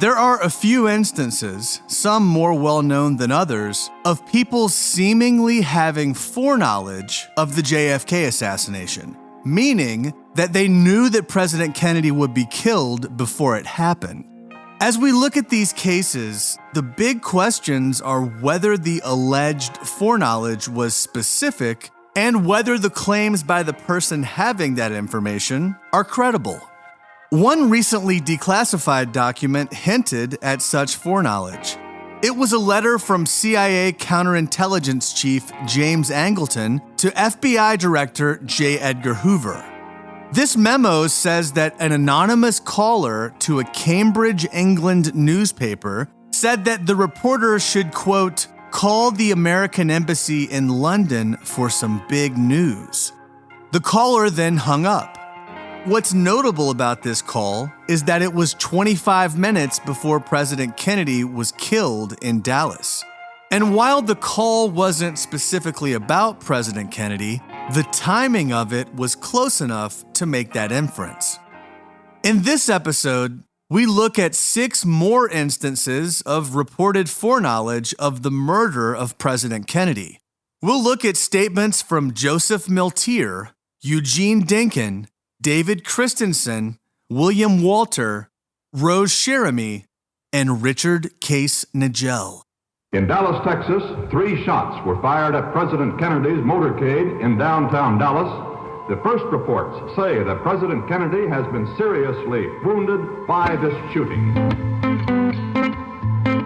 There are a few instances, some more well-known than others, of people seemingly having foreknowledge of the JFK assassination, meaning that they knew that President Kennedy would be killed before it happened. As we look at these cases, the big questions are whether the alleged foreknowledge was specific and whether the claims by the person having that information are credible. One recently declassified document hinted at such foreknowledge. It was a letter from CIA counterintelligence chief James Angleton to FBI Director J. Edgar Hoover. This memo says that an anonymous caller to a Cambridge, England newspaper said that the reporter should, quote, call the American embassy in London for some big news. The caller then hung up. What's notable about this call is that it was 25 minutes before President Kennedy was killed in Dallas. And while the call wasn't specifically about President Kennedy, the timing of it was close enough to make that inference. In this episode, we look at 6 more instances of reported foreknowledge of the murder of President Kennedy. We'll look at statements from Joseph Milteer, Eugene Dinkin, David Christensen, William Walter, Rose Cherami, and Richard Case Nagell. In Dallas, Texas, 3 shots were fired at President Kennedy's motorcade in downtown Dallas. The first reports say that President Kennedy has been seriously wounded by this shooting.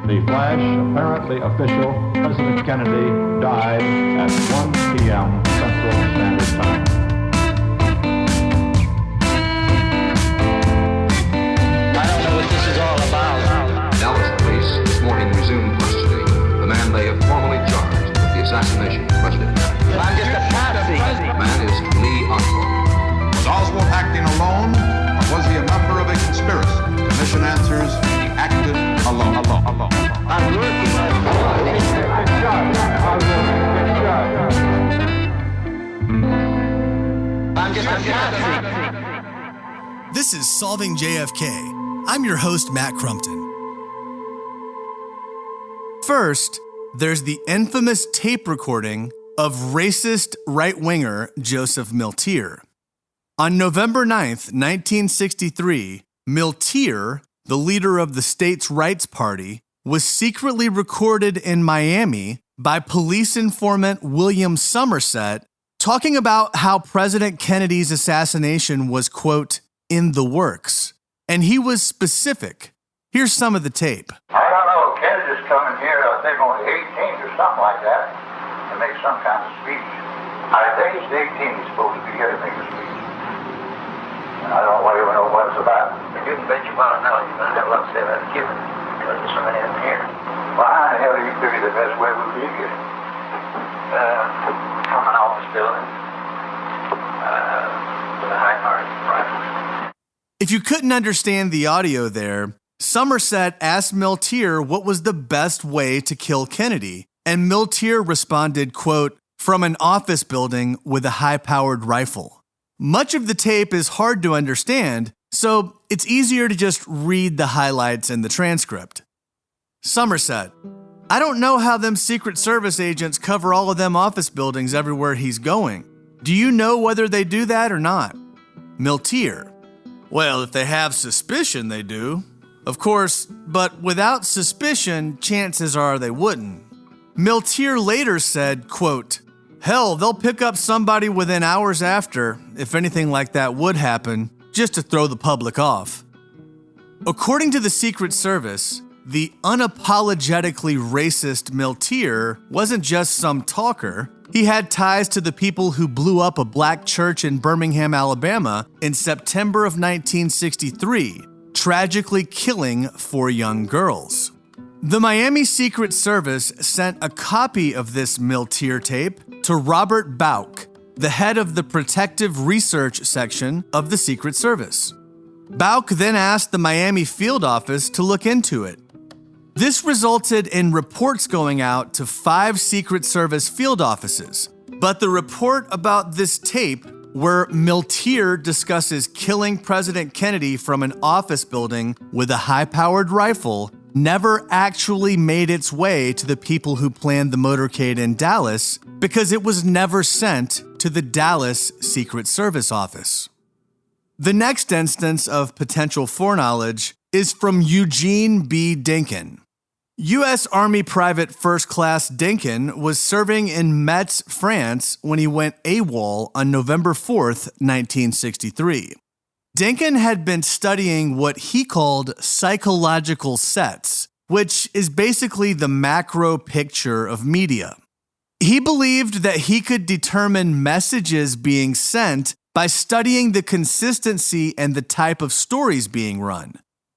The flash, apparently official, President Kennedy died at 1 p.m. Central Standard Time. Dallas police this morning resumed questioning the man they have formally charged with the assassination of President Kennedy. I'm just a patsy. The man is Lee Oswald. Was Oswald acting alone, or was he a member of a conspiracy? The commission answers he acted alone. I'm working on I'm just a patsy. This is Solving JFK. I'm your host, Matt Crumpton. First, there's the infamous tape recording of racist right-winger Joseph Milteer. On November 9th, 1963, Milteer, the leader of the states' rights party, was secretly recorded in Miami by police informant William Somerset talking about how President Kennedy's assassination was, quote, in the works. And he was specific. Here's some of the tape. I don't know. Kennedy's coming here, I think on the 18th or something like that, to make some kind of speech. I think it's the 18th he's supposed to be here to make a speech. And I don't even know what it's about. But you can bet your bottom dollar you're going to have a lot to say about Cuban, because there's so many of them here. Well, how in the hell do you figure the best way would be to get him? From an office building, with a high-powered rifle. If you couldn't understand the audio there, Somerset asked Milteer what was the best way to kill Kennedy, and Milteer responded, quote, from an office building with a high-powered rifle. Much of the tape is hard to understand, so it's easier to just read the highlights in the transcript. Somerset: I don't know how them Secret Service agents cover all of them office buildings everywhere he's going. Do you know whether they do that or not? Milteer: well, if they have suspicion, they do. Of course, but without suspicion, chances are they wouldn't. Milteer later said, quote, hell, they'll pick up somebody within hours after, if anything like that would happen, just to throw the public off. According to the Secret Service, the unapologetically racist Milteer wasn't just some talker. He had ties to the people who blew up a black church in Birmingham, Alabama in September of 1963, tragically killing 4 young girls. The Miami Secret Service sent a copy of this Milteer tape to Robert Bauch, the head of the Protective Research Section of the Secret Service. Bauch then asked the Miami field office to look into it. This resulted in reports going out to 5 Secret Service field offices, but the report about this tape where Milteer discusses killing President Kennedy from an office building with a high-powered rifle, never actually made its way to the people who planned the motorcade in Dallas because it was never sent to the Dallas Secret Service office. The next instance of potential foreknowledge is from Eugene B. Dinkin. U.S. Army Private First Class Dinkin was serving in Metz, France when he went AWOL on November 4th, 1963. Dinkin had been studying what he called psychological sets, which is basically the macro picture of media. He believed that he could determine messages being sent by studying the consistency and the type of stories being run.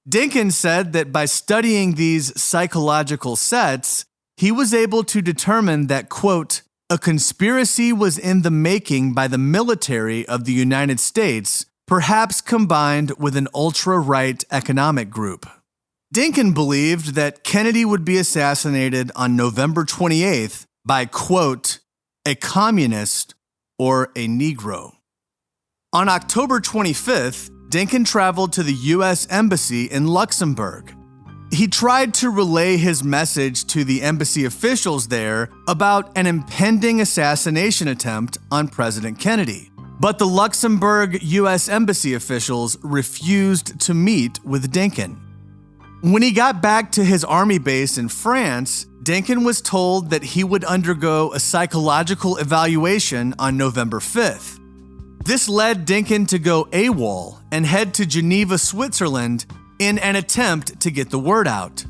Dinkin said that by studying these psychological sets, he was able to determine that, quote, a conspiracy was in the making by the military of the United States, perhaps combined with an ultra-right economic group. Dinkin believed that Kennedy would be assassinated on November 28th by, quote, a communist or a Negro. On October 25th, Dinkin traveled to the U.S. Embassy in Luxembourg. He tried to relay his message to the embassy officials there about an impending assassination attempt on President Kennedy. But the Luxembourg U.S. Embassy officials refused to meet with Dinkin. When he got back to his army base in France, Dinkin was told that he would undergo a psychological evaluation on November 5th. This led Dinkin to go AWOL and head to Geneva, Switzerland, in an attempt to get the word out.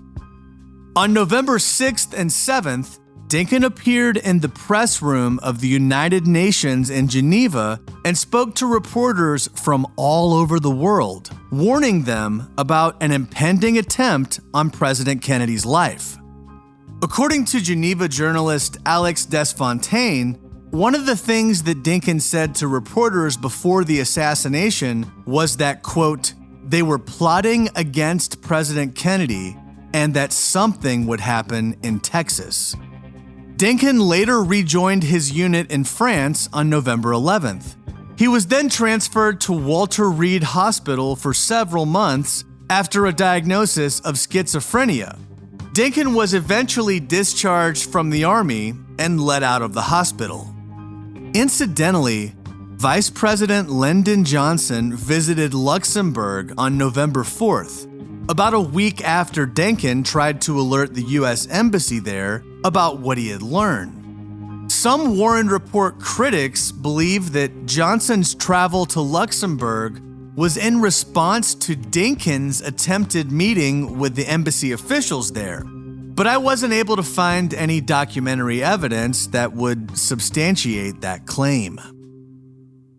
On November 6th and 7th, Dinkin appeared in the press room of the United Nations in Geneva and spoke to reporters from all over the world, warning them about an impending attempt on President Kennedy's life. According to Geneva journalist Alex Desfontaine, one of the things that Dinkin said to reporters before the assassination was that, quote, they were plotting against President Kennedy and that something would happen in Texas. Dinkin later rejoined his unit in France on November 11th. He was then transferred to Walter Reed Hospital for several months after a diagnosis of schizophrenia. Dinkin was eventually discharged from the Army and let out of the hospital. Incidentally, Vice President Lyndon Johnson visited Luxembourg on November 4th, about a week after Dinkin tried to alert the U.S. Embassy there about what he had learned. Some Warren Report critics believe that Johnson's travel to Luxembourg was in response to Dinkin's attempted meeting with the embassy officials there, but I wasn't able to find any documentary evidence that would substantiate that claim.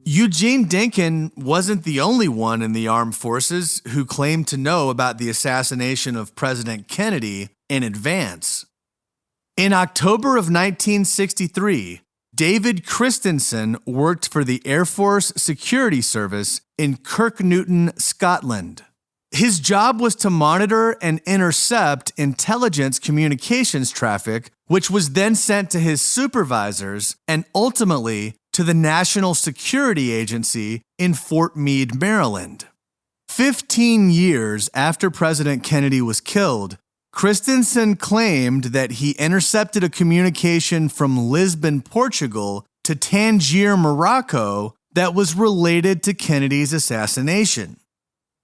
Eugene Dinkin wasn't the only one in the armed forces who claimed to know about the assassination of President Kennedy in advance. In October of 1963, David Christensen worked for the Air Force Security Service in Kirknewton, Scotland. His job was to monitor and intercept intelligence communications traffic, which was then sent to his supervisors and ultimately to the National Security Agency in Fort Meade, Maryland. 15 years after President Kennedy was killed, Christensen claimed that he intercepted a communication from Lisbon, Portugal to Tangier, Morocco that was related to Kennedy's assassination.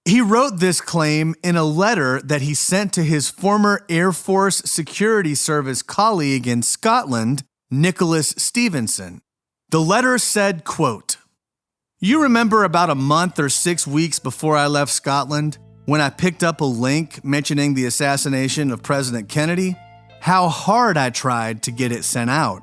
He wrote this claim in a letter that he sent to his former Air Force Security Service colleague in Scotland, Nicholas Stevenson. The letter said, quote, "You remember about a month or 6 weeks before I left Scotland, when I picked up a link mentioning the assassination of President Kennedy? How hard I tried to get it sent out.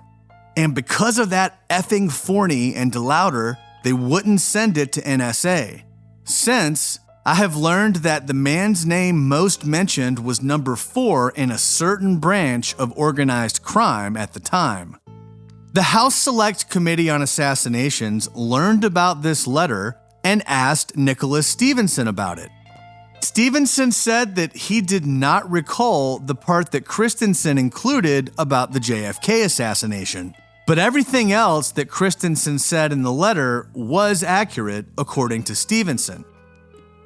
And because of that effing Forney and DeLauder, they wouldn't send it to NSA. Since, I have learned that the man's name most mentioned was number 4 in a certain branch of organized crime at the time." The House Select Committee on Assassinations learned about this letter and asked Nicholas Stevenson about it. Stevenson said that he did not recall the part that Christensen included about the JFK assassination. But everything else that Christensen said in the letter was accurate, according to Stevenson.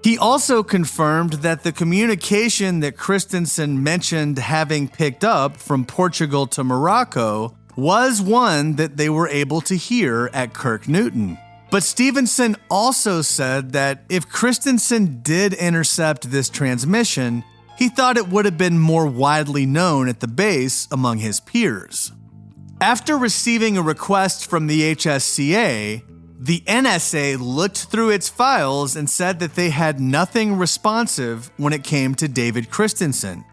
He also confirmed that the communication that Christensen mentioned having picked up from Portugal to Morocco was one that they were able to hear at Kirknewton. But Stevenson also said that if Christensen did intercept this transmission, he thought it would have been more widely known at the base among his peers. After receiving a request from the HSCA, the NSA looked through its files and said that they had nothing responsive when it came to David Christensen.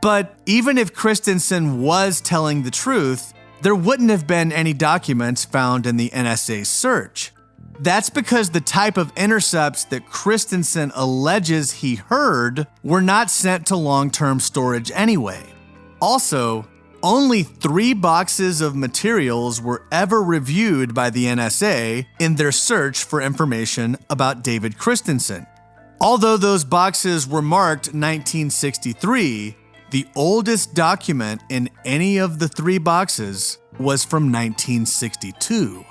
But even if Christensen was telling the truth, there wouldn't have been any documents found in the NSA's search. That's because the type of intercepts that Christensen alleges he heard were not sent to long-term storage anyway. Also, only 3 boxes of materials were ever reviewed by the NSA in their search for information about David Christensen. Although those boxes were marked 1963, the oldest document in any of the 3 boxes was from 1962.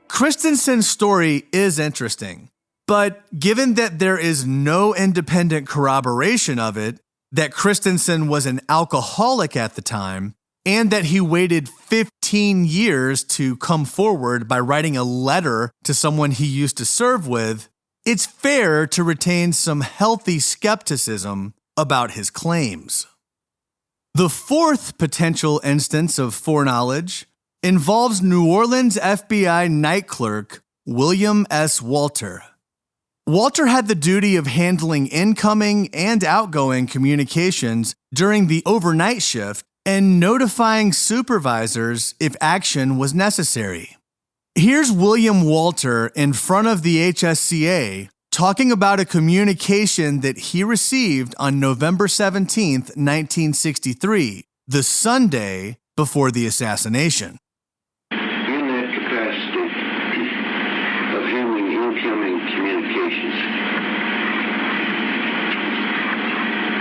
Christensen's story is interesting, but given that there is no independent corroboration of it, that Christensen was an alcoholic at the time, and that he waited 15 years to come forward by writing a letter to someone he used to serve with, it's fair to retain some healthy skepticism about his claims. The 4th potential instance of foreknowledge involves New Orleans FBI night clerk William S. Walter. Walter had the duty of handling incoming and outgoing communications during the overnight shift and notifying supervisors if action was necessary. Here's William Walter in front of the HSCA talking about a communication that he received on November 17, 1963, the Sunday before the assassination. In that capacity of handling incoming communications,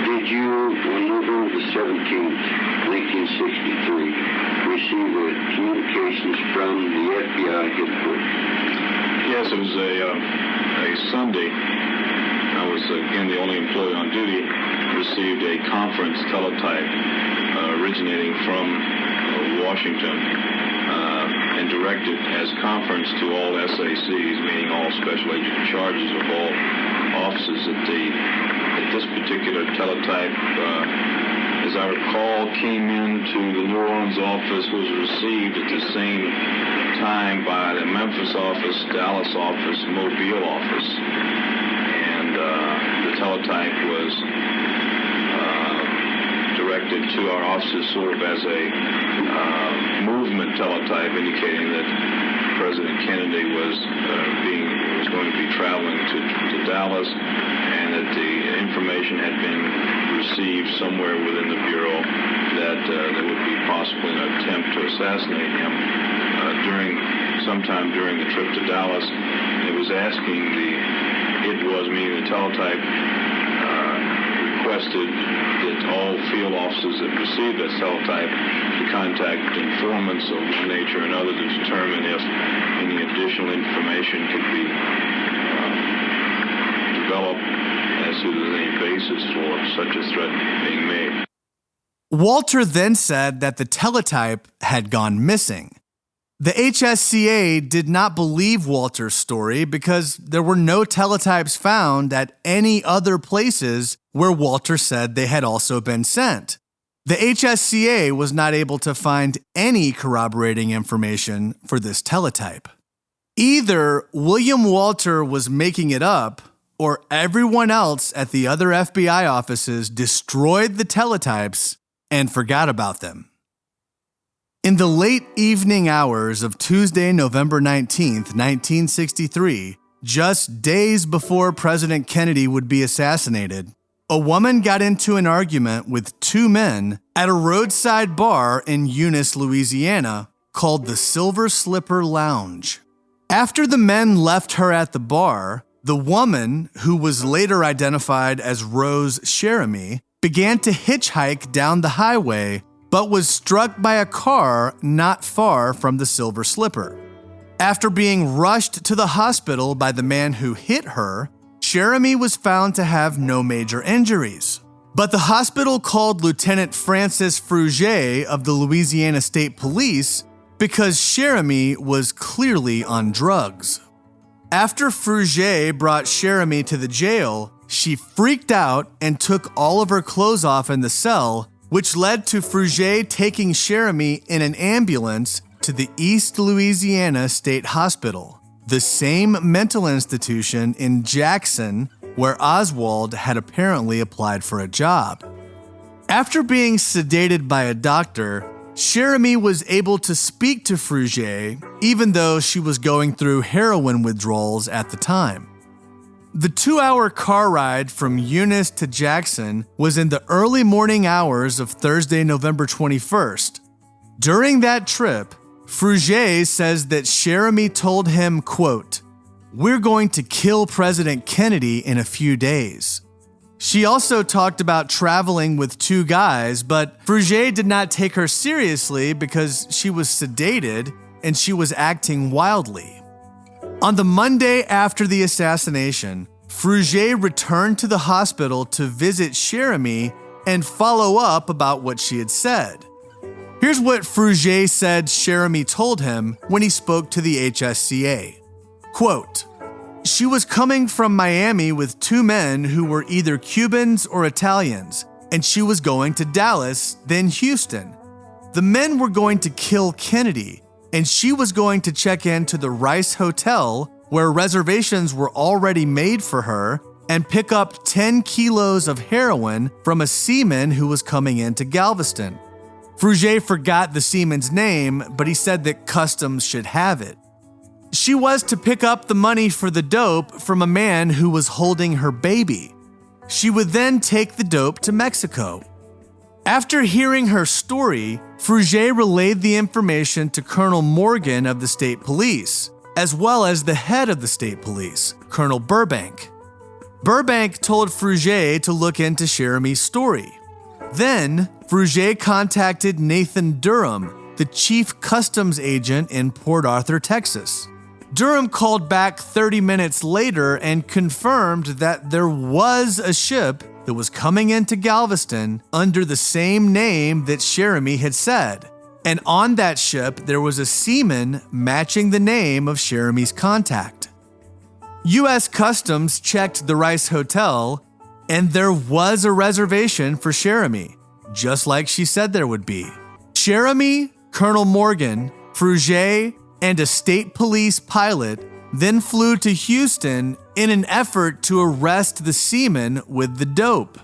did you, on November the 17th, 1963, receive communications from the FBI headquarters? Yes, it was a Sunday. I was, again, the only employee on duty. Received a conference teletype originating from Washington and directed as conference to all SACs, meaning all special agent charges of all offices at this particular teletype. As I recall, came into the New Orleans office, was received at the same time by the Memphis office, Dallas office, Mobile office. And the teletype was directed to our offices sort of as a movement teletype, indicating that President Kennedy was going to be traveling to Dallas, and that the information had been received somewhere within the Bureau that there would be possibly an attempt to assassinate him sometime during the trip to Dallas. It was asking meaning the teletype, requested that all field officers that received that teletype to contact informants of one nature or another to determine if any additional information could be developed as to any basis for such a threat being made. Walter then said that the teletype had gone missing. The HSCA did not believe Walter's story because there were no teletypes found at any other places where Walter said they had also been sent. The HSCA was not able to find any corroborating information for this teletype. Either William Walter was making it up, or everyone else at the other FBI offices destroyed the teletypes and forgot about them. In the late evening hours of Tuesday, November 19th, 1963, just days before President Kennedy would be assassinated, a woman got into an argument with 2 men at a roadside bar in Eunice, Louisiana, called the Silver Slipper Lounge. After the men left her at the bar, the woman, who was later identified as Rose Cherami, began to hitchhike down the highway but was struck by a car not far from the Silver Slipper. After being rushed to the hospital by the man who hit her, Cherami was found to have no major injuries. But the hospital called Lieutenant Francis Fruge of the Louisiana State Police because Cherami was clearly on drugs. After Fruge brought Cherami to the jail, she freaked out and took all of her clothes off in the cell, which led to Fruge taking Cherami in an ambulance to the East Louisiana State Hospital, the same mental institution in Jackson where Oswald had apparently applied for a job. After being sedated by a doctor, Cherami was able to speak to Fruge, even though she was going through heroin withdrawals at the time. The 2-hour car ride from Eunice to Jackson was in the early morning hours of Thursday, November 21st. During that trip, Fruge says that Cherami told him, quote, "We're going to kill President Kennedy in a few days." She also talked about traveling with 2 guys, but Fruge did not take her seriously because she was sedated and she was acting wildly. On the Monday after the assassination, Fruge returned to the hospital to visit Cherami and follow up about what she had said. Here's what Fruge said Cherami told him when he spoke to the HSCA. Quote, "She was coming from Miami with 2 men who were either Cubans or Italians, and she was going to Dallas, then Houston. The men were going to kill Kennedy, and she was going to check into the Rice Hotel, where reservations were already made for her, and pick up 10 kilos of heroin from a seaman who was coming into Galveston." Fruge forgot the seaman's name, but he said that Customs should have it. She was to pick up the money for the dope from a man who was holding her baby. She would then take the dope to Mexico. After hearing her story, Fruge relayed the information to Colonel Morgan of the state police, as well as the head of the state police, Colonel Burbank. Burbank told Fruge to look into Cherami's story. Then, Fruge contacted Nathan Durham, the chief customs agent in Port Arthur, Texas. Durham called back 30 minutes later and confirmed that there was a ship that was coming into Galveston under the same name that Cherami had said. And on that ship, there was a seaman matching the name of Cherami's contact. U.S. Customs checked the Rice Hotel, and there was a reservation for Cherami, just like she said there would be. Cherami, Colonel Morgan, Fruge, and a state police pilot then flew to Houston in an effort to arrest the seaman with the dope.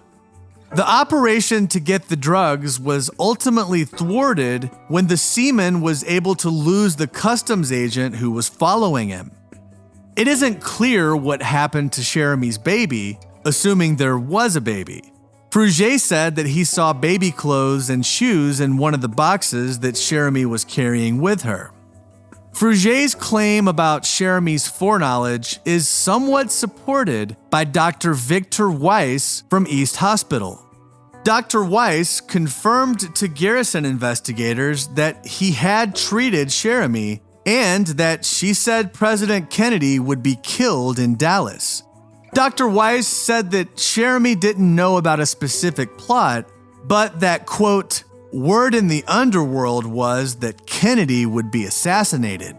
The operation to get the drugs was ultimately thwarted when the seaman was able to lose the customs agent who was following him. It isn't clear what happened to Cherami's baby, assuming there was a baby. Fruge said that he saw baby clothes and shoes in one of the boxes that Cherami was carrying with her. Fruge's claim about Cherami's foreknowledge is somewhat supported by Dr. Victor Weiss from East Hospital. Dr. Weiss confirmed to Garrison investigators that he had treated Cherami and that she said President Kennedy would be killed in Dallas. Dr. Weiss said that Cherami didn't know about a specific plot, but that, quote, "word in the underworld was that Kennedy would be assassinated."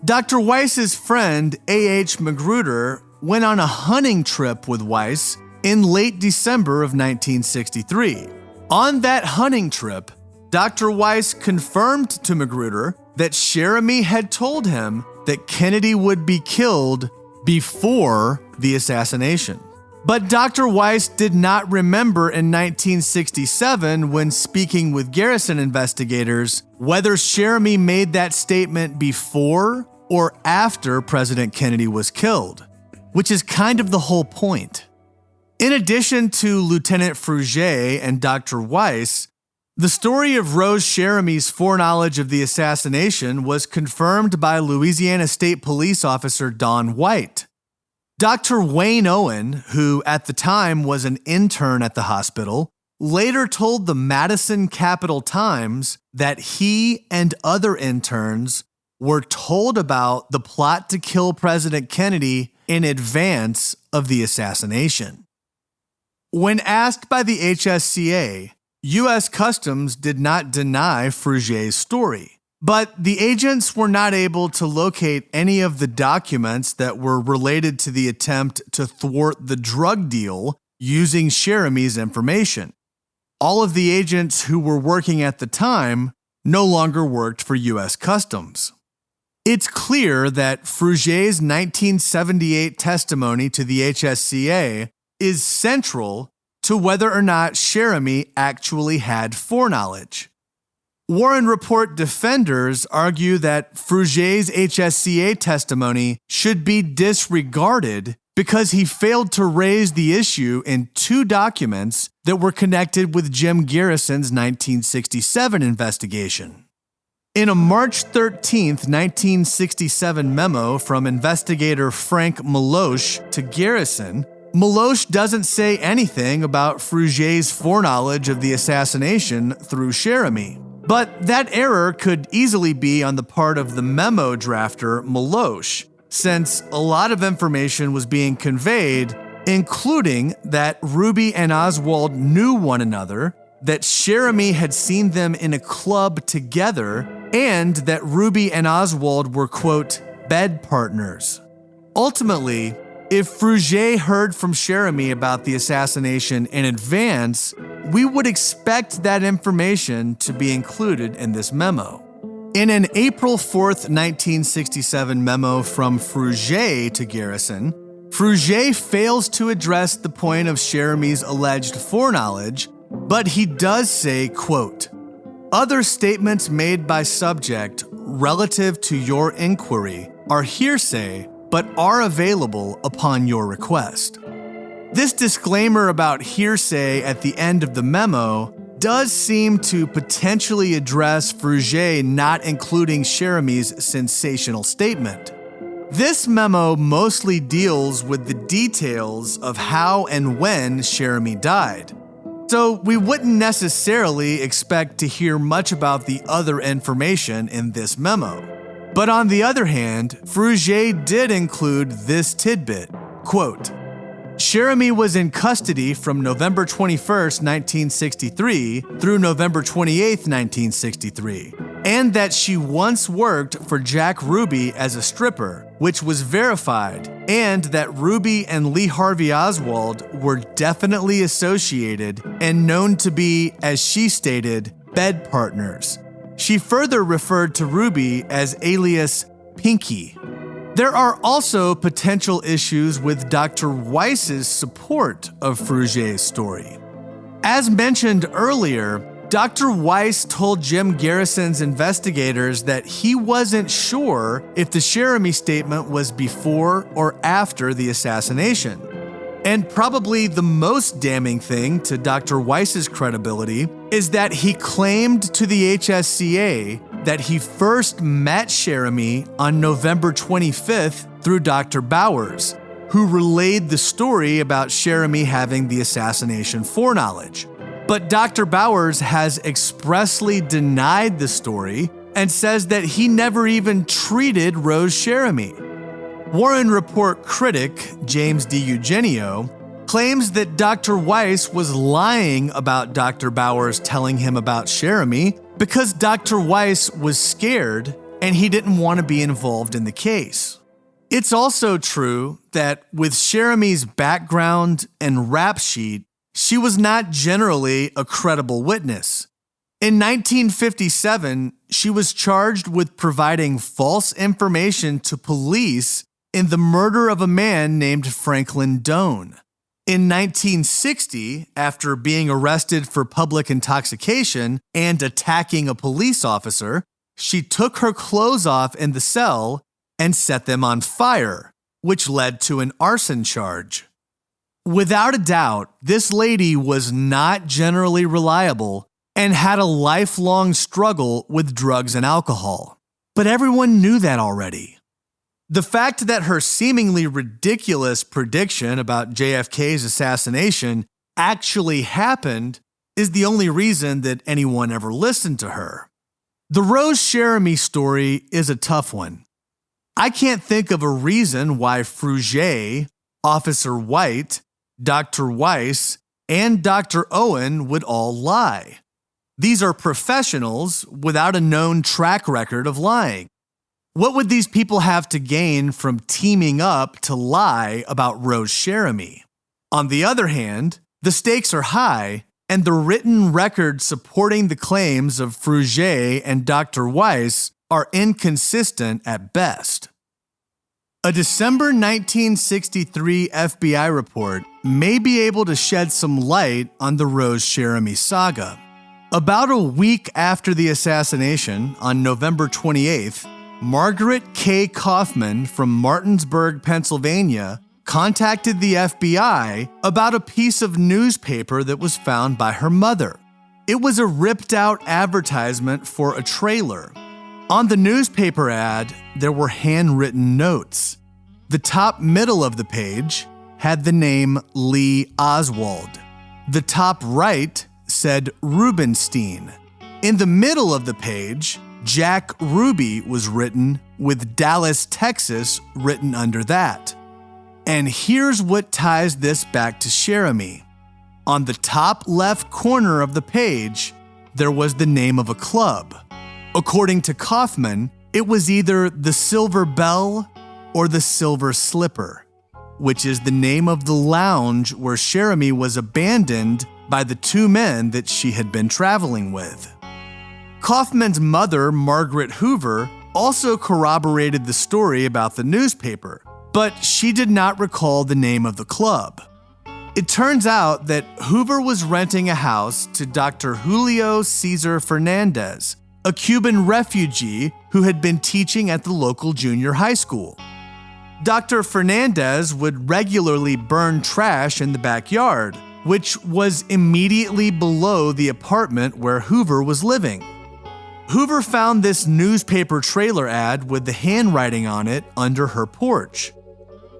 Dr. Weiss's friend, A.H. Magruder, went on a hunting trip with Weiss in late December of 1963. On that hunting trip, Dr. Weiss confirmed to Magruder that Cherami had told him that Kennedy would be killed before the assassination. But Dr. Weiss did not remember in 1967, when speaking with Garrison investigators, whether Cherami made that statement before or after President Kennedy was killed, which is kind of the whole point. In addition to Lieutenant Fruge and Dr. Weiss, the story of Rose Cherami's foreknowledge of the assassination was confirmed by Louisiana State Police Officer Don White. Dr. Wayne Owen, who at the time was an intern at the hospital, later told the Madison Capital Times that he and other interns were told about the plot to kill President Kennedy in advance of the assassination. When asked by the HSCA, U.S. Customs did not deny Fruge's story, but the agents were not able to locate any of the documents that were related to the attempt to thwart the drug deal using Cherami's information. All of the agents who were working at the time no longer worked for U.S. Customs. It's clear that Fruge's 1978 testimony to the HSCA is central to whether or not Cherami actually had foreknowledge. Warren Report defenders argue that Fruge's HSCA testimony should be disregarded because he failed to raise the issue in two documents that were connected with Jim Garrison's 1967 investigation. In a March 13, 1967 memo from investigator Frank Meloche to Garrison, Meloche doesn't say anything about Fruge's foreknowledge of the assassination through Cherami. But that error could easily be on the part of the memo drafter, Meloche, since a lot of information was being conveyed, including that Ruby and Oswald knew one another, that Cherami had seen them in a club together, and that Ruby and Oswald were, quote, bed partners. Ultimately, if Fruge heard from Cherami about the assassination in advance, we would expect that information to be included in this memo. In an April 4th, 1967 memo from Fruge to Garrison, Fruge fails to address the point of Cherami's alleged foreknowledge, but he does say, quote, "Other statements made by subject relative to your inquiry are hearsay but are available upon your request." This disclaimer about hearsay at the end of the memo does seem to potentially address Fruge not including Cherami's sensational statement. This memo mostly deals with the details of how and when Cherami died, so we wouldn't necessarily expect to hear much about the other information in this memo. But on the other hand, Fruge did include this tidbit, quote, "Cherami was in custody from November 21st, 1963 through November 28th, 1963, and that she once worked for Jack Ruby as a stripper, which was verified, and that Ruby and Lee Harvey Oswald were definitely associated and known to be, as she stated, bed partners. She further referred to Ruby as alias Pinky." There are also potential issues with Dr. Weiss's support of Fruge's story. As mentioned earlier, Dr. Weiss told Jim Garrison's investigators that he wasn't sure if the Cherami statement was before or after the assassination. And probably the most damning thing to Dr. Weiss's credibility is that he claimed to the HSCA that he first met Cherami on November 25th through Dr. Bowers, who relayed the story about Cherami having the assassination foreknowledge. But Dr. Bowers has expressly denied the story and says that he never even treated Rose Cherami. Warren Report critic James D. Eugenio claims that Dr. Weiss was lying about Dr. Bowers telling him about Cherami because Dr. Weiss was scared and he didn't want to be involved in the case. It's also true that with Cherami's background and rap sheet, she was not generally a credible witness. In 1957, she was charged with providing false information to police in the murder of a man named Franklin Doane. In 1960, after being arrested for public intoxication and attacking a police officer, she took her clothes off in the cell and set them on fire, which led to an arson charge. Without a doubt, this lady was not generally reliable and had a lifelong struggle with drugs and alcohol. But everyone knew that already. The fact that her seemingly ridiculous prediction about JFK's assassination actually happened is the only reason that anyone ever listened to her. The Rose Cherami story is a tough one. I can't think of a reason why Fruge, Officer White, Dr. Weiss, and Dr. Owen would all lie. These are professionals without a known track record of lying. What would these people have to gain from teaming up to lie about Rose Cherami? On the other hand, the stakes are high, and the written records supporting the claims of Fruge and Dr. Weiss are inconsistent at best. A December 1963 FBI report may be able to shed some light on the Rose Cherami saga. About a week after the assassination, on November 28th, Margaret K. Kaufman from Martinsburg, Pennsylvania, contacted the FBI about a piece of newspaper that was found by her mother. It was a ripped-out advertisement for a trailer. On the newspaper ad, there were handwritten notes. The top middle of the page had the name Lee Oswald. The top right said Rubenstein. In the middle of the page, Jack Ruby was written with Dallas, Texas written under that. And here's what ties this back to Cherami. On the top left corner of the page, there was the name of a club. According to Kaufman, it was either the Silver Bell or the Silver Slipper, which is the name of the lounge where Cherami was abandoned by the two men that she had been traveling with. Kaufman's mother, Margaret Hoover, also corroborated the story about the newspaper, but she did not recall the name of the club. It turns out that Hoover was renting a house to Dr. Julio Cesar Fernandez, a Cuban refugee who had been teaching at the local junior high school. Dr. Fernandez would regularly burn trash in the backyard, which was immediately below the apartment where Hoover was living. Hoover found this newspaper trailer ad with the handwriting on it under her porch.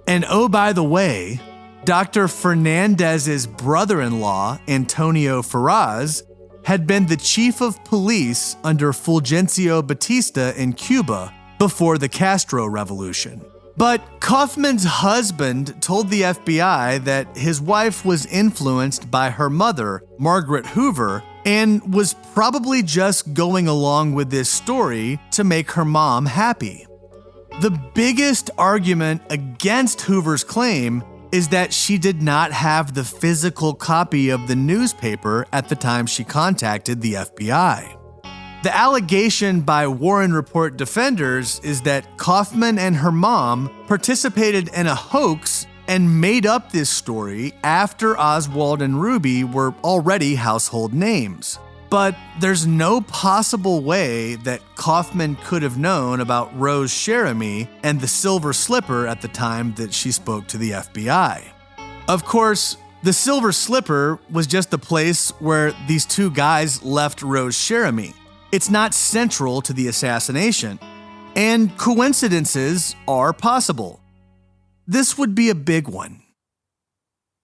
And oh, by the way, Dr. Fernandez's brother-in-law, Antonio Ferraz, had been the chief of police under Fulgencio Batista in Cuba before the Castro Revolution. But Kaufman's husband told the FBI that his wife was influenced by her mother, Margaret Hoover, and was probably just going along with this story to make her mom happy. The biggest argument against Hoover's claim is that she did not have the physical copy of the newspaper at the time she contacted the FBI. The allegation by Warren Report defenders is that Kaufman and her mom participated in a hoax and made up this story after Oswald and Ruby were already household names. But there's no possible way that Kaufman could have known about Rose Cherami and the Silver Slipper at the time that she spoke to the FBI. Of course, the Silver Slipper was just the place where these two guys left Rose Cherami. It's not central to the assassination, and coincidences are possible. This would be a big one.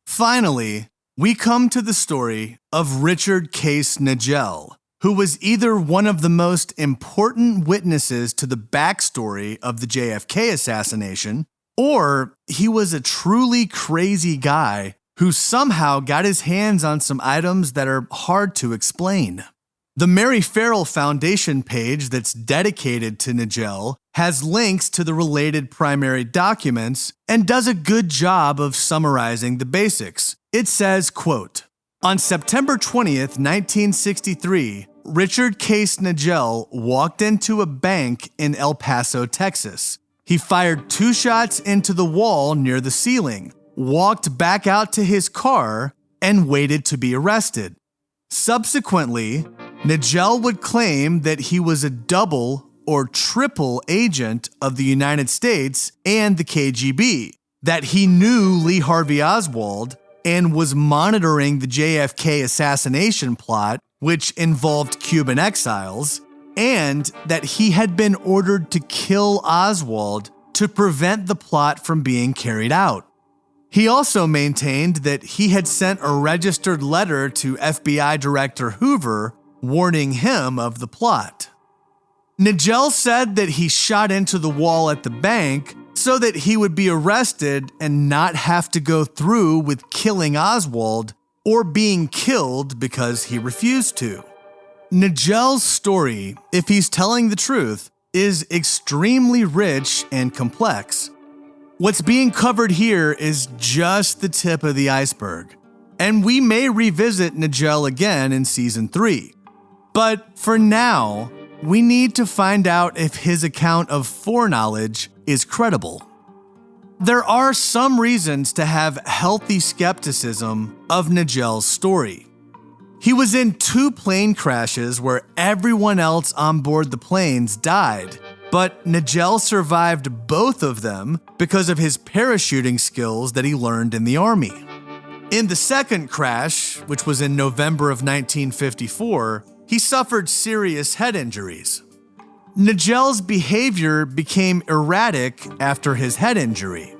Finally, we come to the story of Richard Case Nagell, who was either one of the most important witnesses to the backstory of the JFK assassination, or he was a truly crazy guy who somehow got his hands on some items that are hard to explain. The Mary Farrell Foundation page that's dedicated to Nagell has links to the related primary documents and does a good job of summarizing the basics. It says, quote, "On September 20th, 1963, Richard Case Nagell walked into a bank in El Paso, Texas. He fired 2 shots into the wall near the ceiling, walked back out to his car, and waited to be arrested. Subsequently, Nagell would claim that he was a double or triple agent of the United States and the KGB, that he knew Lee Harvey Oswald and was monitoring the JFK assassination plot, which involved Cuban exiles, and that he had been ordered to kill Oswald to prevent the plot from being carried out. He also maintained that he had sent a registered letter to FBI Director Hoover warning him of the plot. Nagell said that he shot into the wall at the bank so that he would be arrested and not have to go through with killing Oswald or being killed because he refused to. Nagell's story, if he's telling the truth, is extremely rich and complex. What's being covered here is just the tip of the iceberg, and we may revisit Nagell again in Season 3. But for now, we need to find out if his account of foreknowledge is credible. There are some reasons to have healthy skepticism of Nagell's story. He was in 2 plane crashes where everyone else on board the planes died, but Nagell survived both of them because of his parachuting skills that he learned in the Army. In the second crash, which was in November of 1954, he suffered serious head injuries. Nagell's behavior became erratic after his head injury.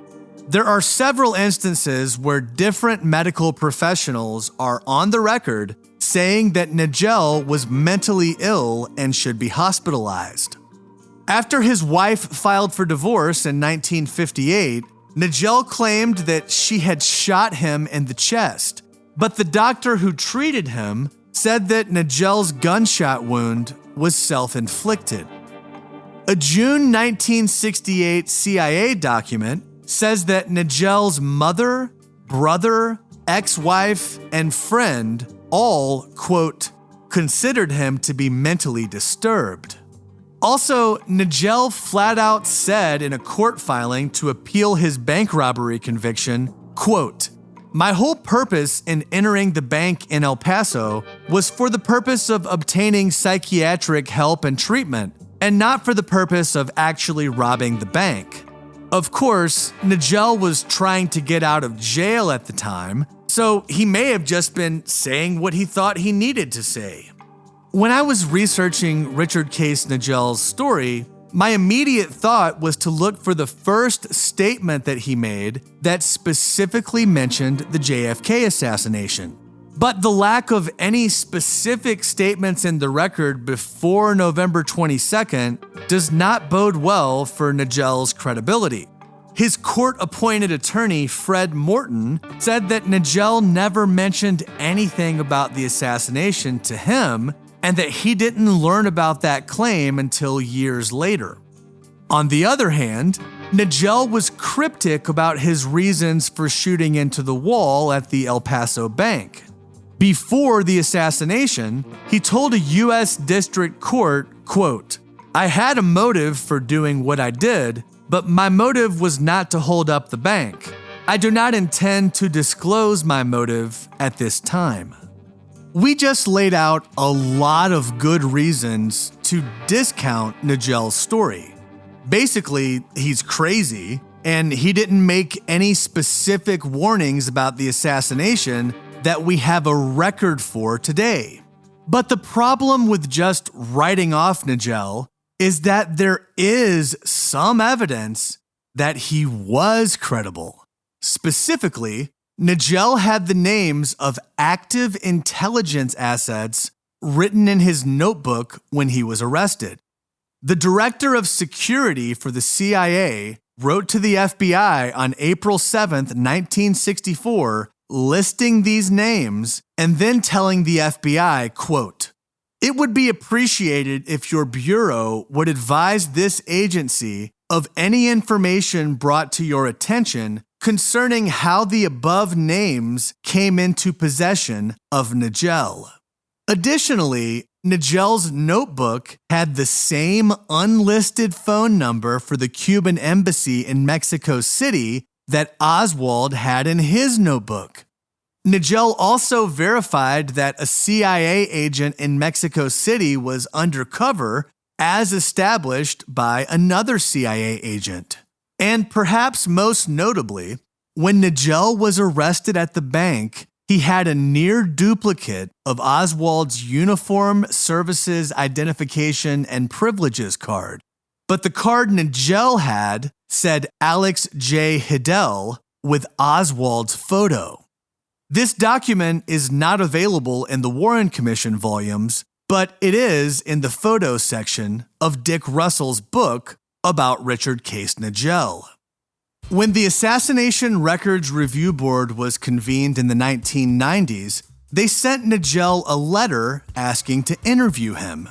There are several instances where different medical professionals are on the record saying that Nagell was mentally ill and should be hospitalized. After his wife filed for divorce in 1958, Nagell claimed that she had shot him in the chest, but the doctor who treated him said that Nagell's gunshot wound was self-inflicted. A June 1968 CIA document says that Nagell's mother, brother, ex-wife, and friend all, quote, considered him to be mentally disturbed. Also, Nagell flat out said in a court filing to appeal his bank robbery conviction, quote, "My whole purpose in entering the bank in El Paso was for the purpose of obtaining psychiatric help and treatment, and not for the purpose of actually robbing the bank." Of course, Nagell was trying to get out of jail at the time, so he may have just been saying what he thought he needed to say. When I was researching Richard Case Nagell's story, my immediate thought was to look for the first statement that he made that specifically mentioned the JFK assassination. But the lack of any specific statements in the record before November 22nd does not bode well for Nagell's credibility. His court-appointed attorney, Fred Morton, said that Nagell never mentioned anything about the assassination to him and that he didn't learn about that claim until years later. On the other hand, Nagell was cryptic about his reasons for shooting into the wall at the El Paso bank. Before the assassination, he told a U.S. District Court, quote, "I had a motive for doing what I did, but my motive was not to hold up the bank. I do not intend to disclose my motive at this time." We just laid out a lot of good reasons to discount Nagell's story. Basically, he's crazy, and he didn't make any specific warnings about the assassination that we have a record for today. But the problem with just writing off Nagell is that there is some evidence that he was credible. Specifically, Nagell had the names of active intelligence assets written in his notebook when he was arrested. The director of security for the CIA wrote to the FBI on April 7th, 1964, listing these names and then telling the FBI, quote, "It would be appreciated if your bureau would advise this agency of any information brought to your attention concerning how the above names came into possession of Nagell." Additionally, Nagell's notebook had the same unlisted phone number for the Cuban embassy in Mexico City that Oswald had in his notebook. Nagell also verified that a CIA agent in Mexico City was undercover as established by another CIA agent. And perhaps most notably, when Nagell was arrested at the bank, he had a near duplicate of Oswald's Uniform Services Identification and Privileges card. But the card Nagell had said Alex J. Hidell, with Oswald's photo. This document is not available in the Warren Commission volumes, but it is in the photo section of Dick Russell's book about Richard Case Nagell. When the Assassination Records Review Board was convened in the 1990s, they sent Nagell a letter asking to interview him.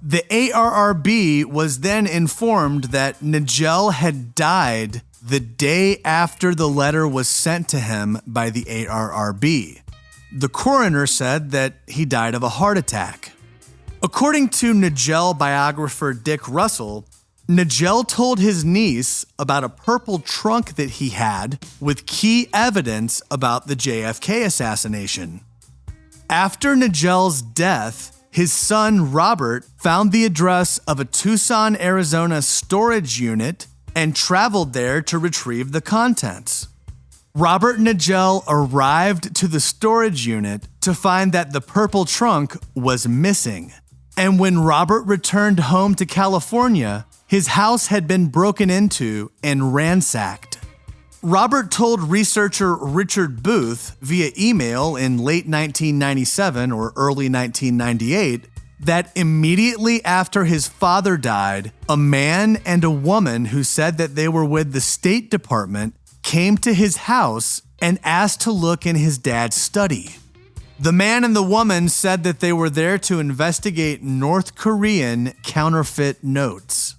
The ARRB was then informed that Nagell had died the day after the letter was sent to him by the ARRB. The coroner said that he died of a heart attack. According to Nagell biographer Dick Russell, Nagell told his niece about a purple trunk that he had with key evidence about the JFK assassination. After Nagell's death, his son Robert found the address of a Tucson, Arizona storage unit and traveled there to retrieve the contents. Robert Nagell arrived to the storage unit to find that the purple trunk was missing. And when Robert returned home to California, his house had been broken into and ransacked. Robert told researcher Richard Booth via email in late 1997 or early 1998 that immediately after his father died, a man and a woman who said that they were with the State Department came to his house and asked to look in his dad's study. The man and the woman said that they were there to investigate North Korean counterfeit notes.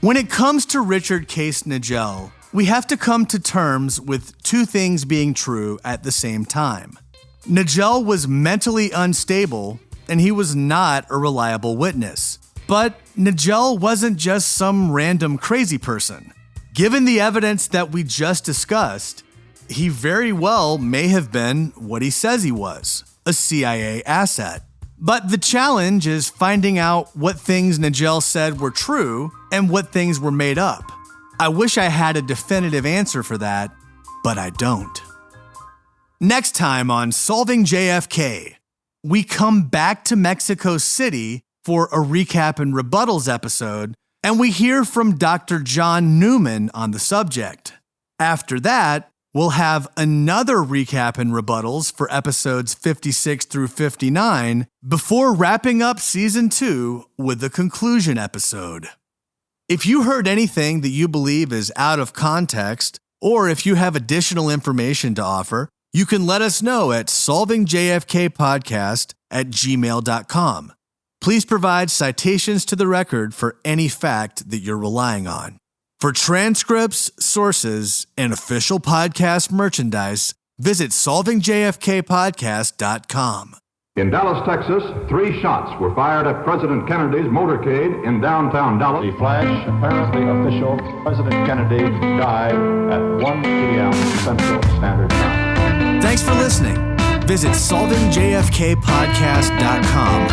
When it comes to Richard Case Nagell, we have to come to terms with two things being true at the same time. Nagell was mentally unstable, and he was not a reliable witness. But Nagell wasn't just some random crazy person. Given the evidence that we just discussed, he very well may have been what he says he was, a CIA asset. But the challenge is finding out what things Nagell said were true and what things were made up. I wish I had a definitive answer for that, but I don't. Next time on Solving JFK, we come back to Mexico City for a recap and rebuttals episode, and we hear from Dr. John Newman on the subject. After that, we'll have another recap and rebuttals for episodes 56 through 59 before wrapping up Season 2 with the conclusion episode. If you heard anything that you believe is out of context, or if you have additional information to offer, you can let us know at solvingjfkpodcast@gmail.com. Please provide citations to the record for any fact that you're relying on. For transcripts, sources, and official podcast merchandise, visit solvingjfkpodcast.com. In Dallas, Texas, 3 shots were fired at President Kennedy's motorcade in downtown Dallas. The flash, apparently official. President Kennedy died at 1 p.m. Central Standard Time. Thanks for listening. Visit solvingjfkpodcast.com